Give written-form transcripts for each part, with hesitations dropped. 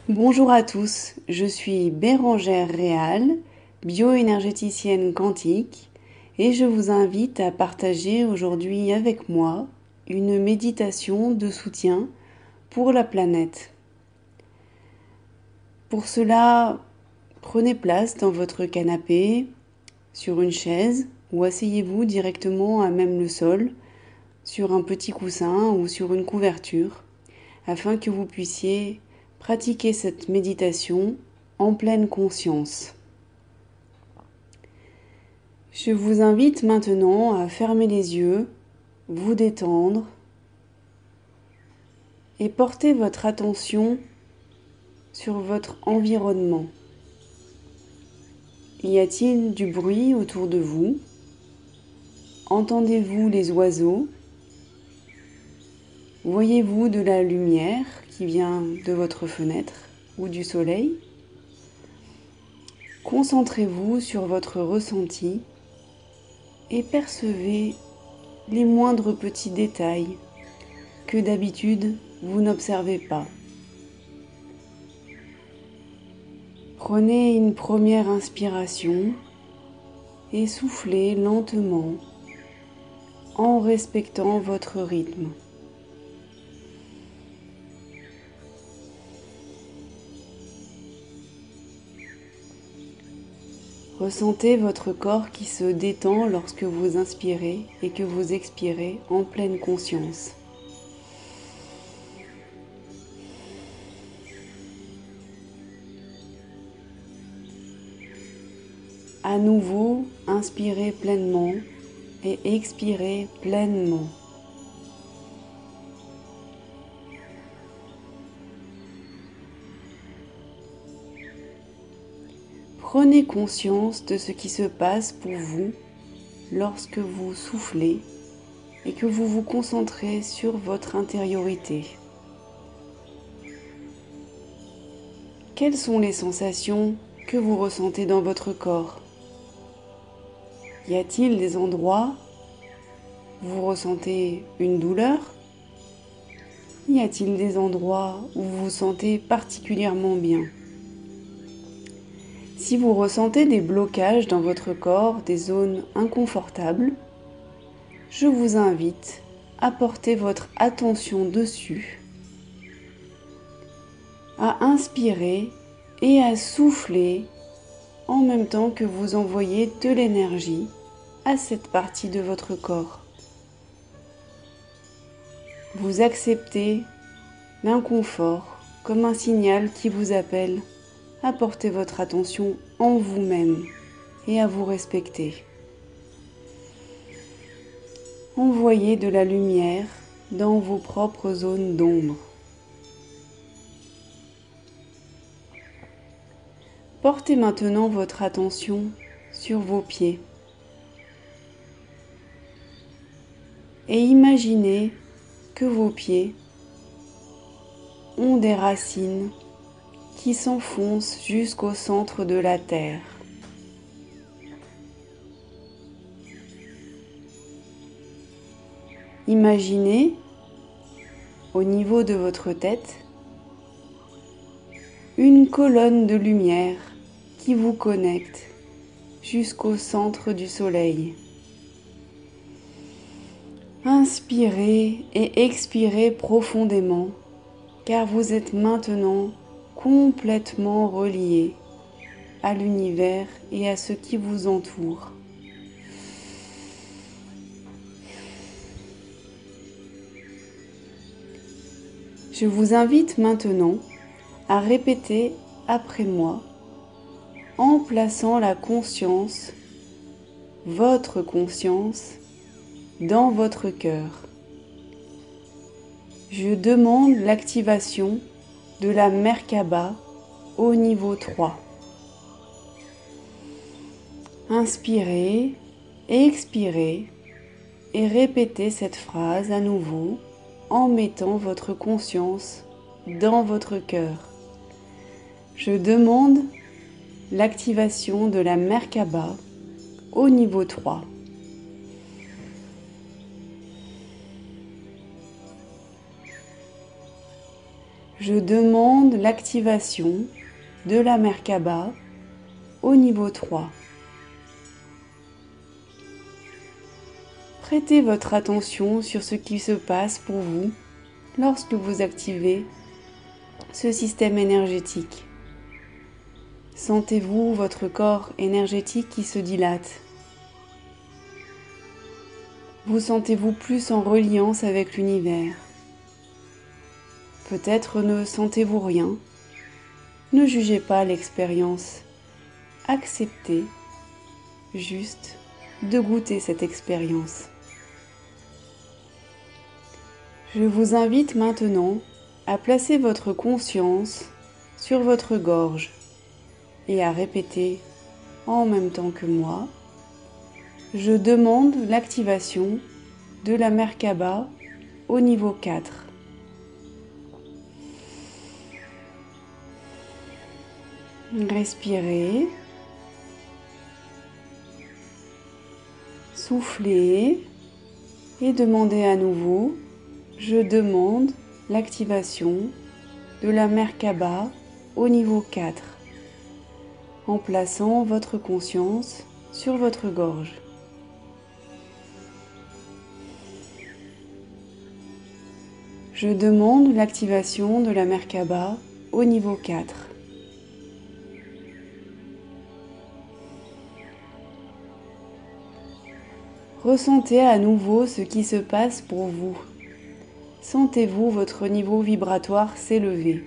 Bonjour à tous, je suis Bérangère Réal, bioénergéticienne quantique, et je vous invite à partager aujourd'hui avec moi une méditation de soutien pour la planète. Pour cela, prenez place dans votre canapé, sur une chaise ou asseyez-vous directement à même le sol, sur un petit coussin ou sur une couverture, afin que vous puissiez pratiquer cette méditation en pleine conscience. Je vous invite maintenant à fermer les yeux, vous détendre et porter votre attention sur votre environnement. Y a-t-il du bruit autour de vous? Entendez-vous les oiseaux? Voyez-vous de la lumière qui vient de votre fenêtre ou du soleil? Concentrez-vous sur votre ressenti et percevez les moindres petits détails que d'habitude vous n'observez pas. Prenez une première inspiration et soufflez lentement en respectant votre rythme. Ressentez votre corps qui se détend lorsque vous inspirez et que vous expirez en pleine conscience. À nouveau, inspirez pleinement et expirez pleinement. Prenez conscience de ce qui se passe pour vous lorsque vous soufflez et que vous vous concentrez sur votre intériorité. Quelles sont les sensations que vous ressentez dans votre corps? Y a-t-il des endroits où vous ressentez une douleur? Y a-t-il des endroits où vous vous sentez particulièrement bien? Si vous ressentez des blocages dans votre corps, des zones inconfortables, je vous invite à porter votre attention dessus, à inspirer et à souffler en même temps que vous envoyez de l'énergie à cette partie de votre corps. Vous acceptez l'inconfort comme un signal qui vous appelle à porter votre attention en vous-même et à vous respecter. Envoyez de la lumière dans vos propres zones d'ombre. Portez maintenant votre attention sur vos pieds et imaginez que vos pieds ont des racines qui s'enfoncent jusqu'au centre de la terre. Imaginez au niveau de votre tête une colonne de lumière qui vous connecte jusqu'au centre du soleil. Inspirez et expirez profondément car vous êtes maintenant complètement relié à l'univers et à ce qui vous entoure. Je vous invite maintenant à répéter après moi en plaçant la conscience, votre conscience, dans votre cœur. Je demande l'activation de la Merkaba au niveau 3. Inspirez, expirez et répétez cette phrase à nouveau en mettant votre conscience dans votre cœur. Je demande l'activation de la Merkaba au niveau 3. Je demande l'activation de la Merkaba au niveau 3. Prêtez votre attention sur ce qui se passe pour vous lorsque vous activez ce système énergétique. Sentez-vous votre corps énergétique qui se dilate? Vous sentez-vous plus en reliance avec l'univers? Peut-être ne sentez-vous rien. Ne jugez pas l'expérience. Acceptez juste de goûter cette expérience. Je vous invite maintenant à placer votre conscience sur votre gorge et à répéter en même temps que moi: je demande l'activation de la Merkaba au niveau 4. Respirez, soufflez et demandez à nouveau: je demande l'activation de la Merkaba au niveau 4, en plaçant votre conscience sur votre gorge. Je demande l'activation de la Merkaba au niveau 4. Ressentez à nouveau ce qui se passe pour vous. Sentez-vous votre niveau vibratoire s'élever.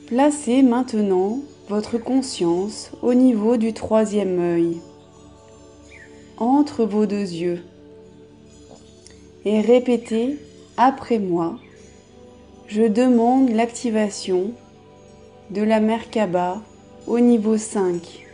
Placez maintenant votre conscience au niveau du 3e œil, entre vos 2 yeux, et répétez après moi: je demande l'activation de la Merkaba au niveau 5.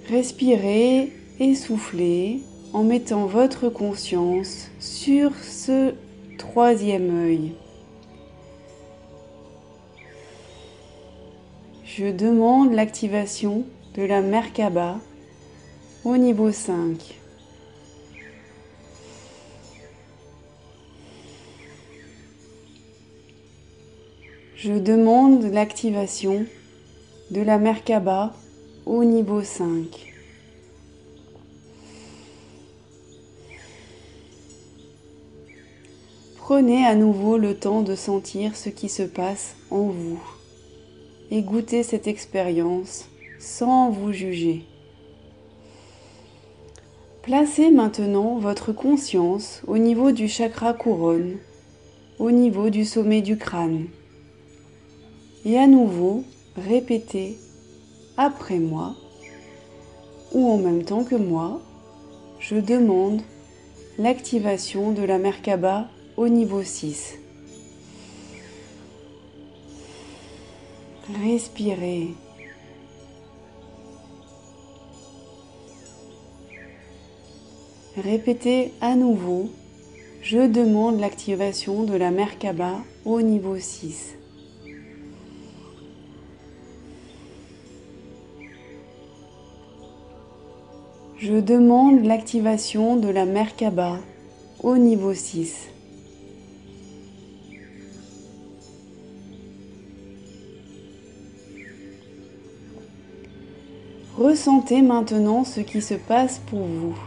Respirez et soufflez en mettant votre conscience sur ce 3e œil. Je demande l'activation de la Merkaba au niveau 5. Je demande l'activation de la Merkaba au niveau 5. Prenez à nouveau le temps de sentir ce qui se passe en vous et goûtez cette expérience sans vous juger. Placez maintenant votre conscience au niveau du chakra couronne, au niveau du sommet du crâne. Et à nouveau, répétez après moi, ou en même temps que moi: je demande l'activation de la Merkaba au niveau 6. Respirez. Répétez à nouveau: je demande l'activation de la Merkaba au niveau 6. Je demande l'activation de la Merkaba au niveau 6. Ressentez maintenant ce qui se passe pour vous.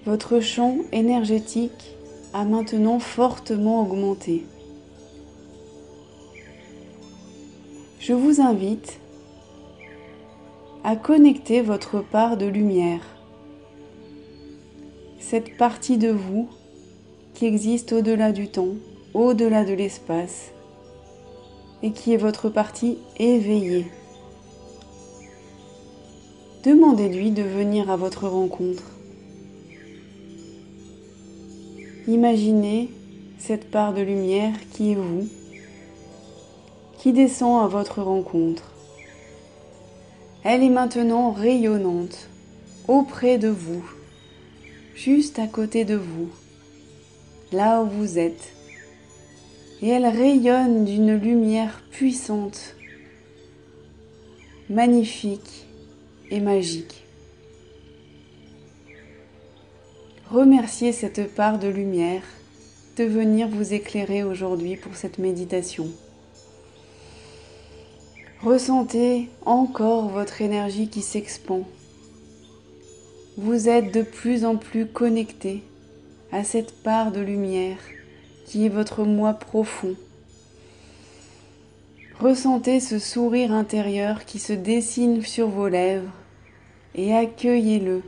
Votre champ énergétique a maintenant fortement augmenté. Je vous invite à connecter votre part de lumière, cette partie de vous qui existe au-delà du temps, au-delà de l'espace, et qui est votre partie éveillée. Demandez-lui de venir à votre rencontre. Imaginez cette part de lumière qui est vous, qui descend à votre rencontre. Elle est maintenant rayonnante, auprès de vous, juste à côté de vous, là où vous êtes. Et elle rayonne d'une lumière puissante, magnifique et magique. Remerciez cette part de lumière de venir vous éclairer aujourd'hui pour cette méditation. Ressentez encore votre énergie qui s'expand. Vous êtes de plus en plus connecté à cette part de lumière qui est votre moi profond. Ressentez ce sourire intérieur qui se dessine sur vos lèvres et accueillez-le.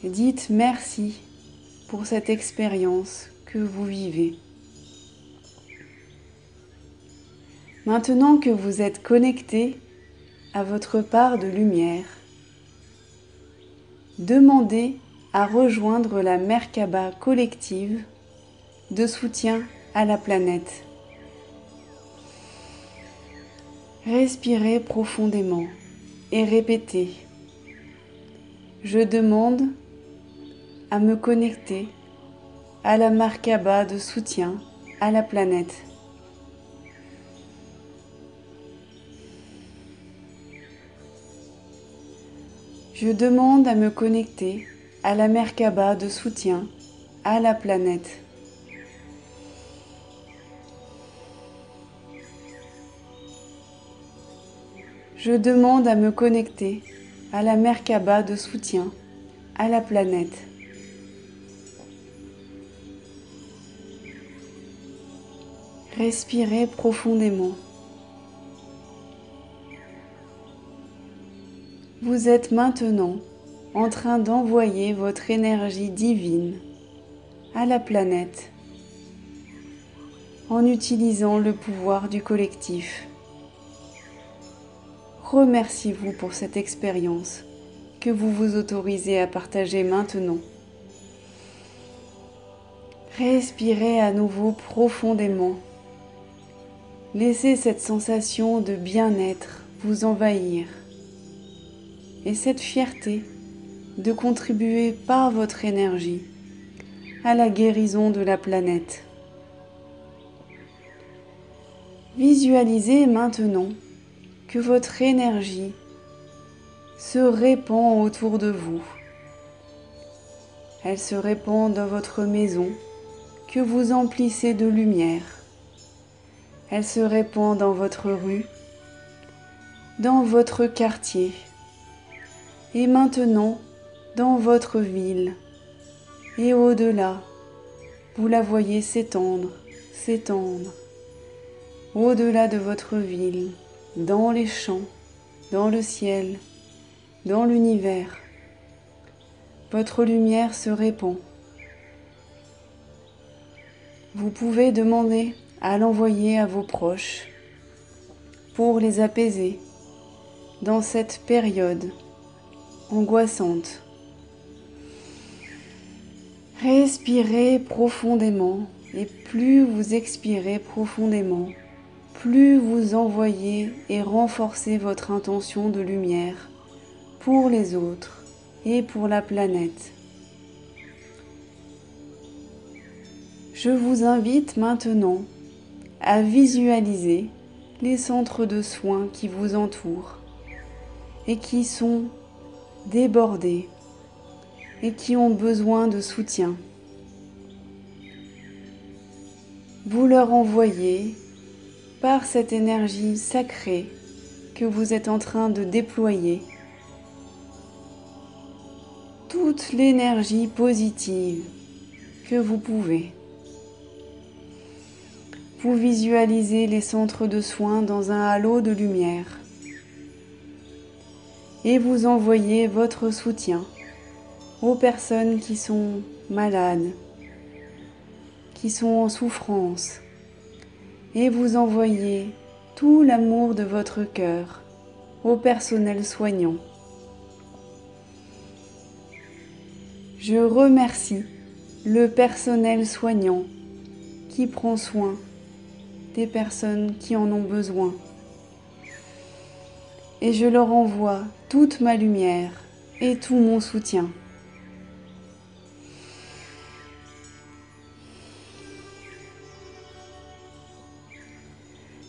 Dites merci pour cette expérience que vous vivez. Maintenant que vous êtes connecté à votre part de lumière, demandez à rejoindre la Merkaba collective de soutien à la planète. Respirez profondément et répétez : je demande à me connecter à la Merkaba de soutien à la planète. Je demande à me connecter à la Merkaba de soutien à la planète. Je demande à me connecter à la Merkaba de soutien à la planète. Respirez profondément. Vous êtes maintenant en train d'envoyer votre énergie divine à la planète en utilisant le pouvoir du collectif. Remerciez-vous pour cette expérience que vous vous autorisez à partager maintenant. Respirez à nouveau profondément. Laissez cette sensation de bien-être vous envahir et cette fierté de contribuer par votre énergie à la guérison de la planète. Visualisez maintenant que votre énergie se répand autour de vous. Elle se répand dans votre maison que vous emplissez de lumière. Elle se répand dans votre rue, dans votre quartier et maintenant dans votre ville. Et au-delà, vous la voyez s'étendre, s'étendre. Au-delà de votre ville, dans les champs, dans le ciel, dans l'univers, votre lumière se répand. Vous pouvez demander à l'envoyer à vos proches pour les apaiser dans cette période angoissante. Respirez profondément et plus vous expirez profondément, plus vous envoyez et renforcez votre intention de lumière pour les autres et pour la planète. Je vous invite maintenant à visualiser les centres de soins qui vous entourent et qui sont débordés et qui ont besoin de soutien. Vous leur envoyez par cette énergie sacrée que vous êtes en train de déployer toute l'énergie positive que vous pouvez. Vous visualisez les centres de soins dans un halo de lumière et vous envoyez votre soutien aux personnes qui sont malades, qui sont en souffrance, et vous envoyez tout l'amour de votre cœur au personnel soignant. Je remercie le personnel soignant qui prend soin des personnes qui en ont besoin. Et je leur envoie toute ma lumière et tout mon soutien.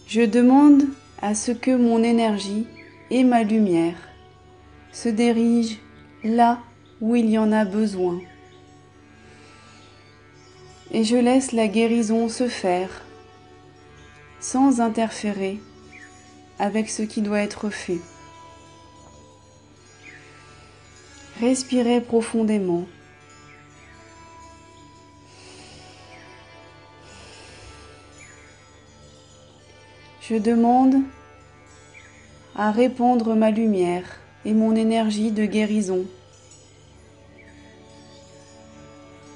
Je demande à ce que mon énergie et ma lumière se dirigent là où il y en a besoin. Et je laisse la guérison se faire sans interférer avec ce qui doit être fait. Respirez profondément. Je demande à répandre ma lumière et mon énergie de guérison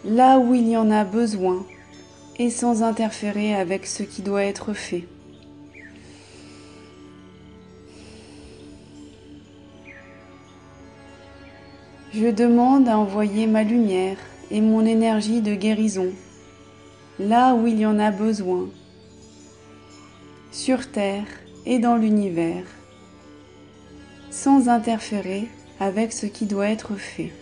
là où il y en a besoin et sans interférer avec ce qui doit être fait. Je demande à envoyer ma lumière et mon énergie de guérison là où il y en a besoin, sur Terre et dans l'univers, sans interférer avec ce qui doit être fait.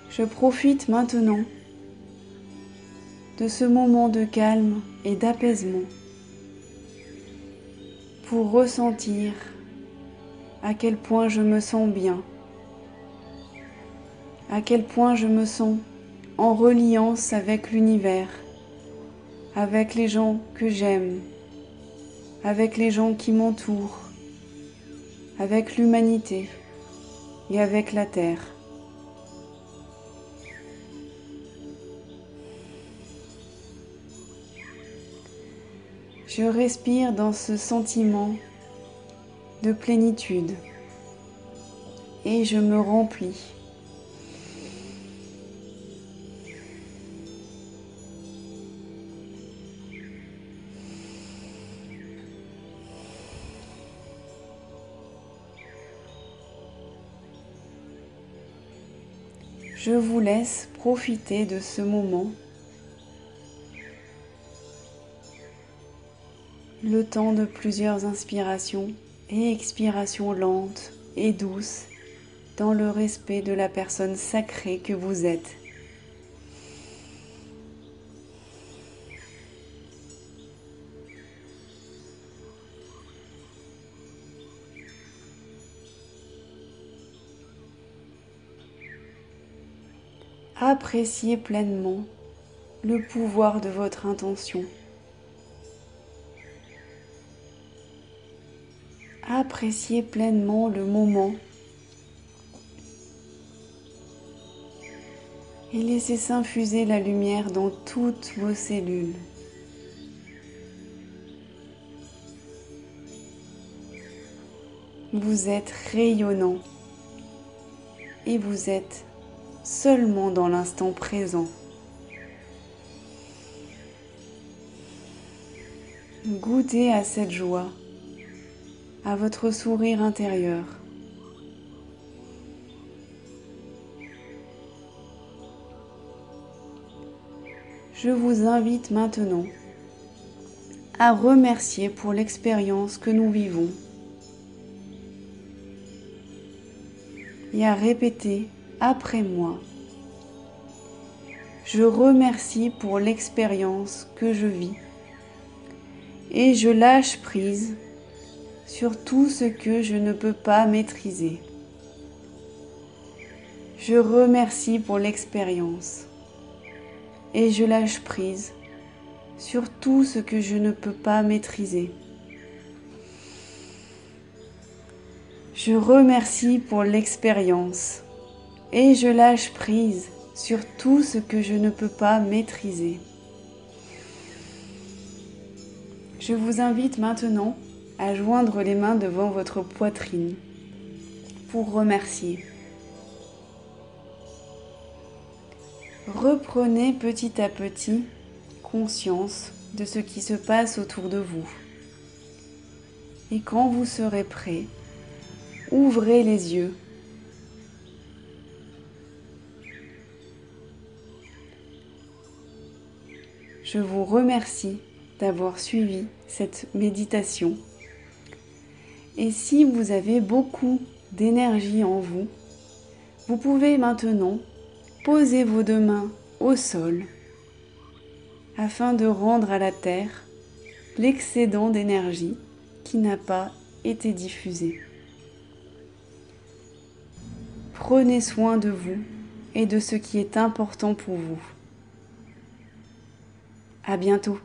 Je profite maintenant de ce moment de calme et d'apaisement pour ressentir à quel point je me sens bien, à quel point je me sens en reliance avec l'univers, avec les gens que j'aime, avec les gens qui m'entourent, avec l'humanité et avec la Terre. Je respire dans ce sentiment de plénitude et je me remplis. Je vous laisse profiter de ce moment, le temps de plusieurs inspirations et expirations lentes et douces dans le respect de la personne sacrée que vous êtes. Appréciez pleinement le pouvoir de votre intention. Appréciez pleinement le moment et laissez s'infuser la lumière dans toutes vos cellules. Vous êtes rayonnant et vous êtes seulement dans l'instant présent. Goûtez à cette joie, à votre sourire intérieur. Je vous invite maintenant à remercier pour l'expérience que nous vivons et à répéter après moi. Je remercie pour l'expérience que je vis et je lâche prise sur tout ce que je ne peux pas maîtriser. Je remercie pour l'expérience et je lâche prise sur tout ce que je ne peux pas maîtriser. Je remercie pour l'expérience et je lâche prise sur tout ce que je ne peux pas maîtriser. Je vous invite maintenant à joindre les mains devant votre poitrine pour remercier. Reprenez petit à petit conscience de ce qui se passe autour de vous. Et quand vous serez prêt, ouvrez les yeux. Je vous remercie d'avoir suivi cette méditation. Et si vous avez beaucoup d'énergie en vous, vous pouvez maintenant poser vos deux mains au sol afin de rendre à la terre l'excédent d'énergie qui n'a pas été diffusée. Prenez soin de vous et de ce qui est important pour vous. À bientôt.